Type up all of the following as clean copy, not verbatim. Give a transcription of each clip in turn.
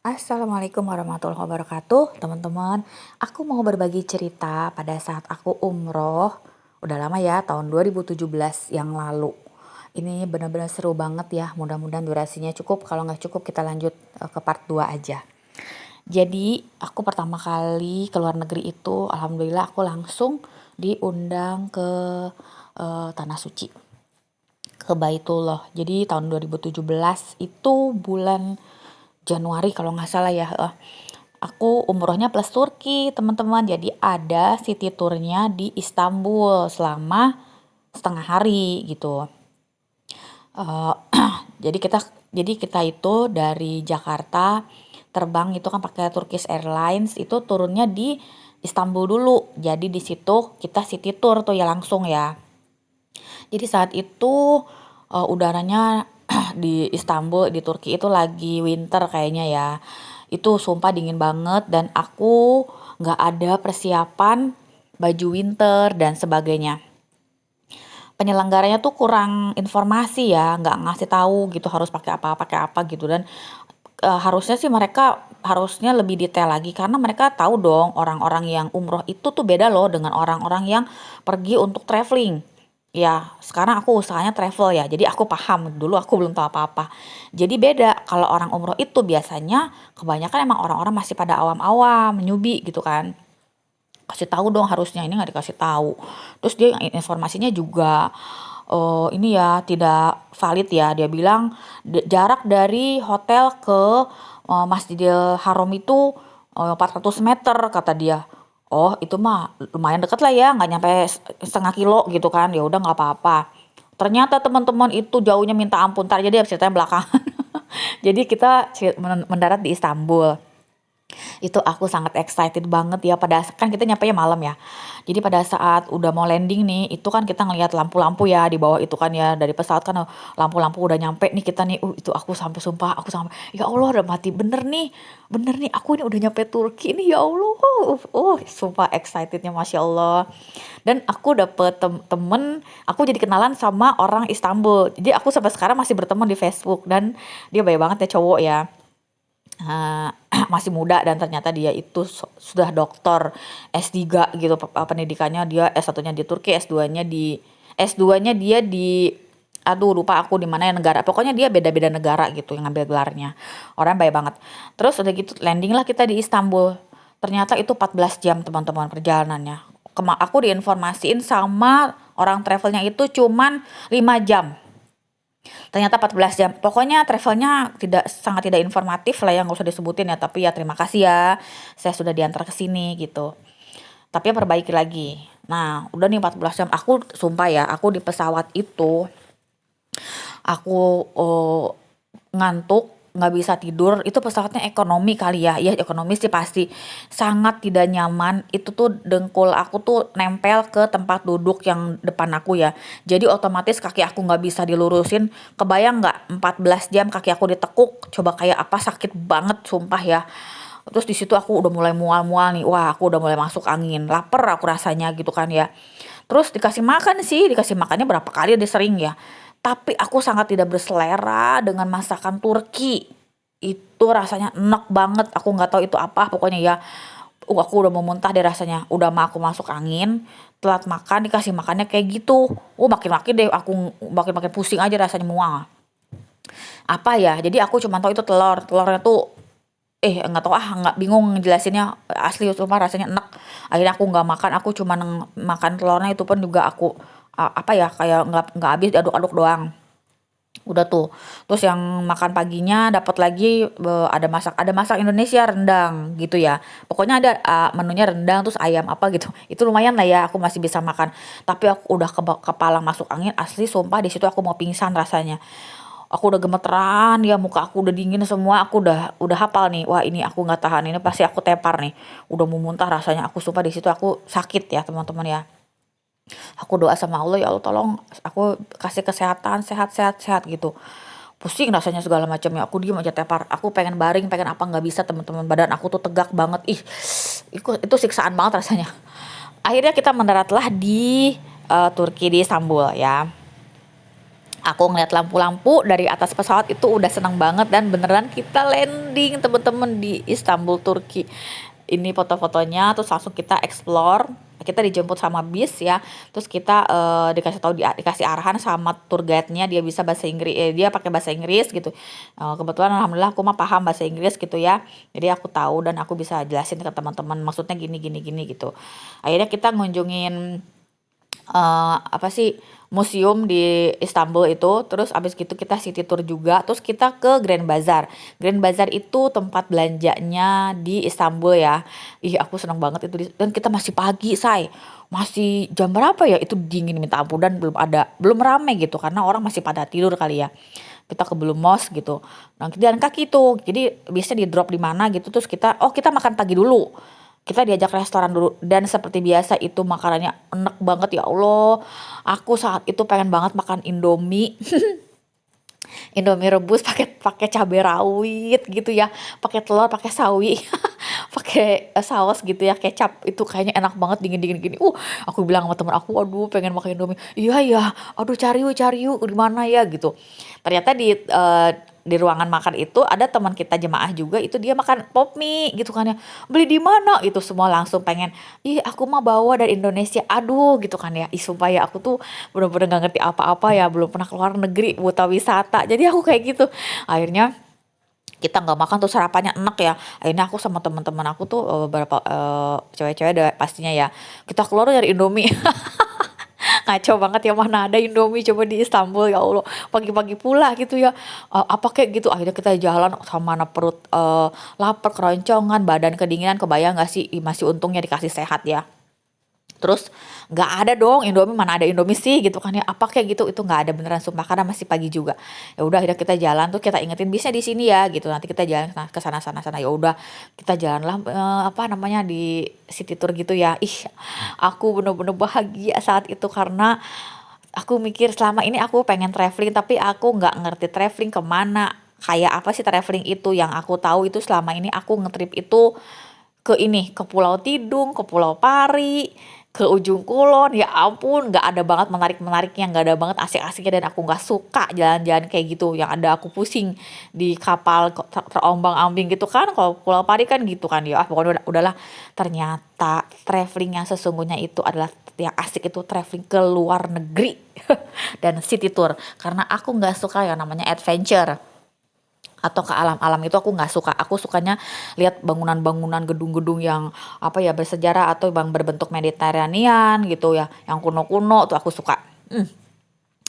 Assalamualaikum warahmatullahi wabarakatuh, teman-teman. Aku mau berbagi cerita pada saat aku umroh. Udah lama ya, tahun 2017 yang lalu. Ini benar-benar seru banget ya. Mudah-mudahan durasinya cukup. Kalau nggak cukup, kita lanjut ke part 2 aja. Jadi, aku pertama kali ke luar negeri itu, alhamdulillah aku langsung diundang ke Tanah Suci, ke Baitullah. Jadi tahun 2017 itu bulan Januari kalau nggak salah ya. Aku umrohnya plus Turki, teman-teman. Jadi ada city tournya di Istanbul selama setengah hari gitu. Eh, jadi kita itu dari Jakarta terbang itu kan pakai Turkish Airlines, itu turunnya di Istanbul dulu. Jadi di situ kita city tour tuh ya langsung ya. Jadi saat itu udaranya di Istanbul di Turki itu lagi winter kayaknya ya. Itu sumpah dingin banget dan aku nggak ada persiapan baju winter dan sebagainya. Penyelenggaranya tuh kurang informasi ya, nggak ngasih tahu gitu harus pakai apa gitu. Dan harusnya sih mereka harusnya lebih detail lagi karena mereka tahu dong orang-orang yang umroh itu tuh beda loh dengan orang-orang yang pergi untuk traveling. Ya, sekarang aku usahanya travel ya. Jadi aku paham. Dulu aku belum tahu apa-apa. Jadi beda. Kalau orang umroh itu biasanya kebanyakan emang orang-orang masih pada awam-awam, newbie gitu kan. Kasih tahu dong harusnya, ini nggak dikasih tahu. Terus dia informasinya juga ini ya tidak valid ya. Dia bilang jarak dari hotel ke Masjidil Haram itu 400 meter kata dia. Oh itu mah lumayan deket lah ya, nggak nyampe setengah kilo gitu kan. Ya udah nggak apa-apa. Ternyata teman-teman itu jauhnya minta ampun. Ntar jadi ceritanya belakangan. Jadi kita mendarat di Istanbul. Itu aku sangat excited banget ya, kan kita nyampe malam ya. Jadi pada saat udah mau landing nih, itu kan kita ngelihat lampu-lampu ya di bawah itu kan ya, dari pesawat kan lampu-lampu udah nyampe nih kita nih. Itu aku sampai sumpah, aku sampai ya Allah udah mati bener nih aku ini udah nyampe Turki nih ya Allah. Sumpah excitednya Masya Allah. Dan aku dapet temen, aku jadi kenalan sama orang Istanbul. Jadi aku sampai sekarang masih berteman di Facebook dan dia baik banget ya, cowok ya. Eee, masih muda dan ternyata dia itu sudah doktor S3 gitu pendidikannya. Dia S1-nya di Turki, S2-nya dia di aduh lupa aku di mana ya negara. Pokoknya dia beda-beda negara gitu yang ngambil gelarnya. Orang baik banget. Terus udah gitu landing lah kita di Istanbul. Ternyata itu 14 jam teman-teman perjalanannya. Aku diinformasiin sama orang travelnya itu cuman 5 jam. Ternyata 14 jam. Pokoknya travelnya sangat tidak informatif lah ya, nggak usah disebutin ya. Tapi ya terima kasih ya, saya sudah diantar ke sini gitu. Tapi ya perbaiki lagi. Nah, udah nih 14 jam. Aku sumpah ya, aku di pesawat itu, aku ngantuk, nggak bisa tidur. Itu pesawatnya ekonomi kali ya. Ya ekonomi sih pasti. Sangat tidak nyaman. Itu tuh dengkul aku tuh nempel ke tempat duduk yang depan aku ya. Jadi otomatis kaki aku nggak bisa dilurusin. Kebayang nggak 14 jam kaki aku ditekuk. Coba kayak apa, sakit banget sumpah ya. Terus di situ aku udah mulai mual-mual nih. Wah, aku udah mulai masuk angin. Lapar aku rasanya gitu kan ya. Terus dikasih makan sih, dikasih makannya berapa kali dia sering ya. Tapi aku sangat tidak berselera dengan masakan Turki. Itu rasanya enak banget. Aku nggak tahu itu apa, pokoknya ya. Aku udah mau muntah deh rasanya. Udah mah aku masuk angin, telat makan, dikasih makannya kayak gitu. Makin-makin deh aku makin-makin pusing aja rasanya mual. Apa ya? Jadi aku cuma tahu itu telur. Telurnya tuh nggak tahu nggak bingung ngejelasinnya, asli sumpah rasanya enak. Akhirnya aku nggak makan, aku cuma makan telurnya itu pun juga aku apa ya kayak nggak habis, aduk-aduk doang. Udah tuh. Terus yang makan paginya dapat lagi ada masak Indonesia rendang gitu ya. Pokoknya ada menunya rendang terus ayam apa gitu. Itu lumayan lah ya aku masih bisa makan. Tapi aku udah kepala masuk angin asli sumpah di situ aku mau pingsan rasanya. Aku udah gemeteran ya, muka aku udah dingin semua, aku udah hafal nih. Wah, ini aku nggak tahan, ini pasti aku tepar nih. Udah mau muntah rasanya. Aku sumpah di situ aku sakit ya, teman-teman ya. Aku doa sama Allah, ya Allah tolong aku kasih kesehatan, sehat-sehat sehat gitu. Pusing rasanya segala macam ya. Aku diem aja tepar. Aku pengen baring, pengen apa nggak bisa teman-teman. Badan aku tuh tegak banget. Itu siksaan banget rasanya. Akhirnya kita mendaratlah di Turki di Istanbul ya. Aku ngeliat lampu-lampu dari atas pesawat itu udah seneng banget, dan beneran kita landing temen-temen di Istanbul, Turki. Ini foto-fotonya, terus langsung kita explore. Kita dijemput sama bis ya, terus kita dikasih tahu, dikasih arahan sama tour guide-nya, dia bisa bahasa Inggris, dia pakai bahasa Inggris gitu. Kebetulan alhamdulillah aku mah paham bahasa Inggris gitu ya, jadi aku tahu dan aku bisa jelasin ke teman-teman maksudnya gini gini gini gitu. Akhirnya kita ngunjungin apa sih, museum di Istanbul itu, terus abis gitu kita city tour juga, terus kita ke Grand Bazaar. Grand Bazaar itu tempat belanjanya di Istanbul ya. Ih, aku seneng banget itu, dan kita masih pagi, say. Masih jam berapa ya? Itu dingin minta ampun, dan belum rame gitu karena orang masih pada tidur kali ya. Kita ke Blue Mosque gitu. Nah, kita jalan kaki tuh. Jadi biasanya di drop di mana gitu, terus kita makan pagi dulu. Kita diajak restoran dulu, dan seperti biasa itu makanannya enak banget, ya Allah. Aku saat itu pengen banget makan Indomie. Indomie rebus pakai pakai cabai rawit gitu ya, pakai telur, pakai sawi, pakai saus gitu ya, kecap. Itu kayaknya enak banget dingin-dingin gini. Aku bilang sama temen aku, aduh pengen makan Indomie. Iya ya, aduh cari yuk di mana ya gitu. Ternyata di ruangan makan itu ada teman kita jemaah juga, itu dia makan pop mie gitu kan ya. Beli di mana? Itu semua langsung pengen, ih aku mah bawa dari Indonesia. Aduh gitu kan ya. Ih sumpah ya, aku tuh bener-bener gak ngerti apa-apa ya, belum pernah keluar negeri, buta wisata. Jadi aku kayak gitu. Akhirnya kita nggak makan tuh, sarapannya enak ya. Akhirnya aku sama teman-teman aku tuh beberapa cewek-cewek pastinya ya. Kita keluar dari Indomie. Ngaco banget ya, mana ada Indomie coba di Istanbul, ya Allah. Pagi-pagi pula gitu ya. Apa kayak gitu, akhirnya kita jalan sama mana perut lapar, keroncongan, badan kedinginan, kebayang gak sih? Ih, masih untungnya dikasih sehat ya. Terus nggak ada dong Indomie, mana ada Indomie sih gitu kan ya, apa kayak gitu, itu nggak ada beneran sumpah, karena masih pagi juga. Ya udah, akhirnya kita jalan tuh, kita ingetin bisnya di sini ya gitu, nanti kita jalan ke sana sana sana. Ya udah, kita jalan lah apa namanya, di city tour gitu ya. Ih, aku bener-bener bahagia saat itu, karena aku mikir selama ini aku pengen traveling, tapi aku nggak ngerti traveling kemana, kayak apa sih traveling itu. Yang aku tahu itu selama ini aku ngetrip itu ke ini, ke Pulau Tidung, ke Pulau Pari, ke Ujung Kulon. Ya ampun, nggak ada banget menarik-menariknya, nggak ada banget asik-asiknya, dan aku nggak suka jalan-jalan kayak gitu. Yang ada aku pusing di kapal terombang-ambing gitu kan. Kalau Pulau Pari kan gitu kan ya. Pokoknya udahlah. Ternyata traveling yang sesungguhnya itu adalah, yang asik itu traveling ke luar negeri dan city tour. Karena aku nggak suka yang namanya adventure atau ke alam-alam, itu aku nggak suka. Aku sukanya lihat bangunan-bangunan, gedung-gedung yang apa ya, bersejarah atau yang berbentuk Mediterranean gitu ya, yang kuno-kuno tuh aku suka.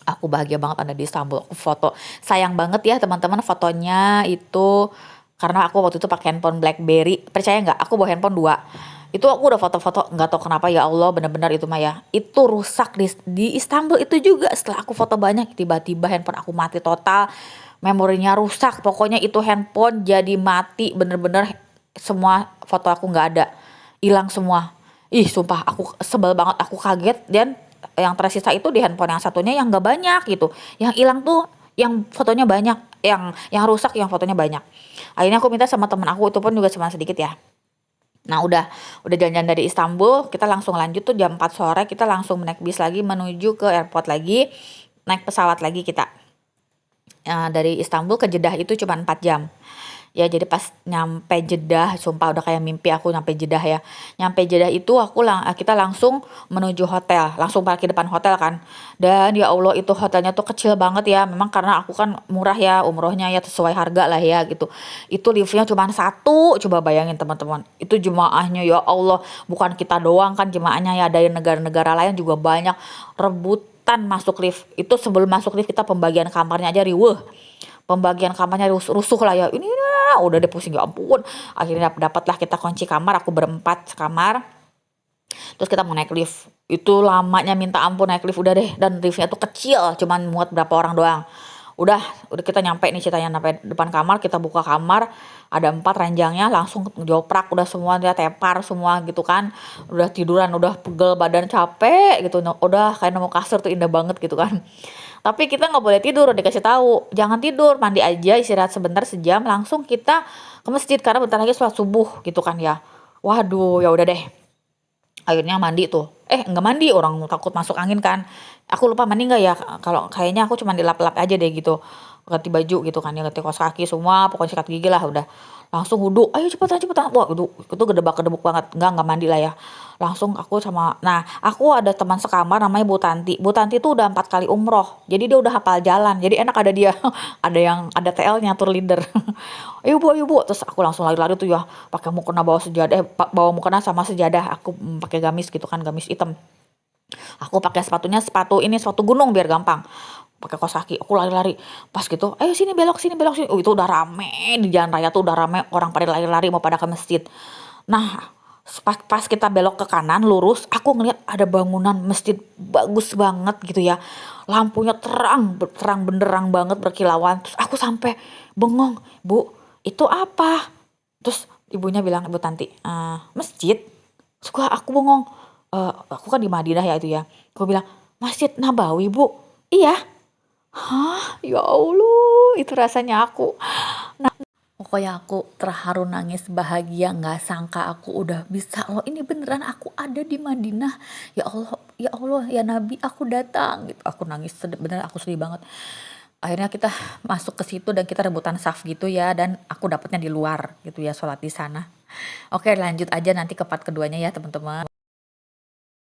Aku bahagia banget ada di Istanbul. Aku foto, sayang banget ya teman-teman, fotonya itu karena aku waktu itu pakai handphone BlackBerry. Percaya nggak? Aku bawa handphone dua. Itu aku udah foto-foto, nggak tahu kenapa, ya Allah, benar-benar itu mah ya. Itu rusak di Istanbul itu juga. Setelah aku foto banyak, tiba-tiba handphone aku mati total, memorinya rusak. Pokoknya itu handphone jadi mati, bener-bener semua foto aku nggak ada, hilang semua. Ih sumpah aku sebel banget, aku kaget. Dan yang tersisa itu di handphone yang satunya yang nggak banyak gitu, yang hilang tuh yang fotonya banyak, yang rusak yang fotonya banyak. Akhirnya aku minta sama temen aku, itu pun juga cuma sedikit ya. Nah udah jalan-jalan dari Istanbul, kita langsung lanjut tuh jam 4 sore, kita langsung naik bis lagi menuju ke airport lagi, naik pesawat lagi kita. Dari Istanbul ke Jeddah itu cuma 4 jam. Ya jadi pas nyampe Jeddah, sumpah udah kayak mimpi aku nyampe Jeddah ya. Nyampe Jeddah itu kita langsung menuju hotel, langsung parkir depan hotel kan. Dan ya Allah, itu hotelnya tuh kecil banget ya. Memang karena aku kan murah ya, umrohnya ya sesuai harga lah ya gitu. Itu liftnya cuma satu, coba bayangin teman-teman. Itu jemaahnya ya Allah, bukan kita doang kan jemaahnya ya, dari negara-negara lain juga banyak rebutan masuk lift. Itu sebelum masuk lift kita pembagian kamarnya aja riweuh. Pembagian kamarnya rusuh lah ya. Ini udah deh pusing, ya ampun. Akhirnya dapatlah kita kunci kamar, aku berempat sekamar. Terus kita mau naik lift. Itu lamanya minta ampun naik lift, udah deh. Dan liftnya tuh kecil, cuman muat berapa orang doang. Udah kita nyampe nih ceritanya, sampai depan kamar, kita buka kamar, ada 4 ranjangnya, langsung joprak, udah semua dia tepar semua gitu kan. Udah tiduran, udah pegel badan, capek gitu. Udah kayak nemu kasur tuh indah banget gitu kan. Tapi kita nggak boleh tidur, udah dikasih tahu, jangan tidur, mandi aja, istirahat sebentar sejam, langsung kita ke masjid karena bentar lagi sholat subuh gitu kan ya. Waduh, ya udah deh. Akhirnya mandi tuh. nggak mandi, orang takut masuk angin kan. Aku lupa mandi nggak ya, kalau kayaknya aku cuma dilap-lap aja deh gitu, ganti baju gitu kan ya, ganti kaos kaki semua, pokoknya sikat gigi lah udah. Langsung wudhu, ayo cepetan cepetan, wah itu gedebak-gedebuk banget, nggak mandi lah ya. Langsung aku sama, nah aku ada teman sekamar namanya Bu Tanti. Bu Tanti tuh udah 4 kali umroh, jadi dia udah hafal jalan, jadi enak ada dia, ada TL-nya, tour leader. Ayo bu, terus aku langsung lari-lari tuh ya, pakai mukena bawa sejadah, bawa mukena sama sejadah, aku pakai gamis gitu kan, gamis hitam. Aku pakai sepatunya, sepatu gunung biar gampang. Pakai kaos kaki, aku lari-lari. Pas gitu, ayo sini belok sini belok sini. Oh, itu udah rame di jalan raya tuh, udah rame orang pada lari-lari mau pada ke masjid. Nah, pas kita belok ke kanan lurus, aku ngeliat ada bangunan masjid bagus banget gitu ya. Lampunya terang benderang banget berkilauan. Terus aku sampai bengong, Bu, itu apa? Terus ibunya bilang, Ibu Tanti, masjid. Suka aku bengong. Aku kan di Madinah ya itu ya. Aku bilang, Masjid Nabawi, Bu. Iya. Hah, ya Allah, itu rasanya aku. Pokoknya aku terharu nangis bahagia, nggak sangka aku udah bisa loh, ini beneran aku ada di Madinah. Ya Allah ya Nabi, aku datang gitu. Aku nangis sedih, beneran aku sedih banget. Akhirnya kita masuk ke situ dan kita rebutan saf gitu ya, dan aku dapetnya di luar gitu ya, sholat di sana. Oke, lanjut aja nanti ke part keduanya ya teman-teman.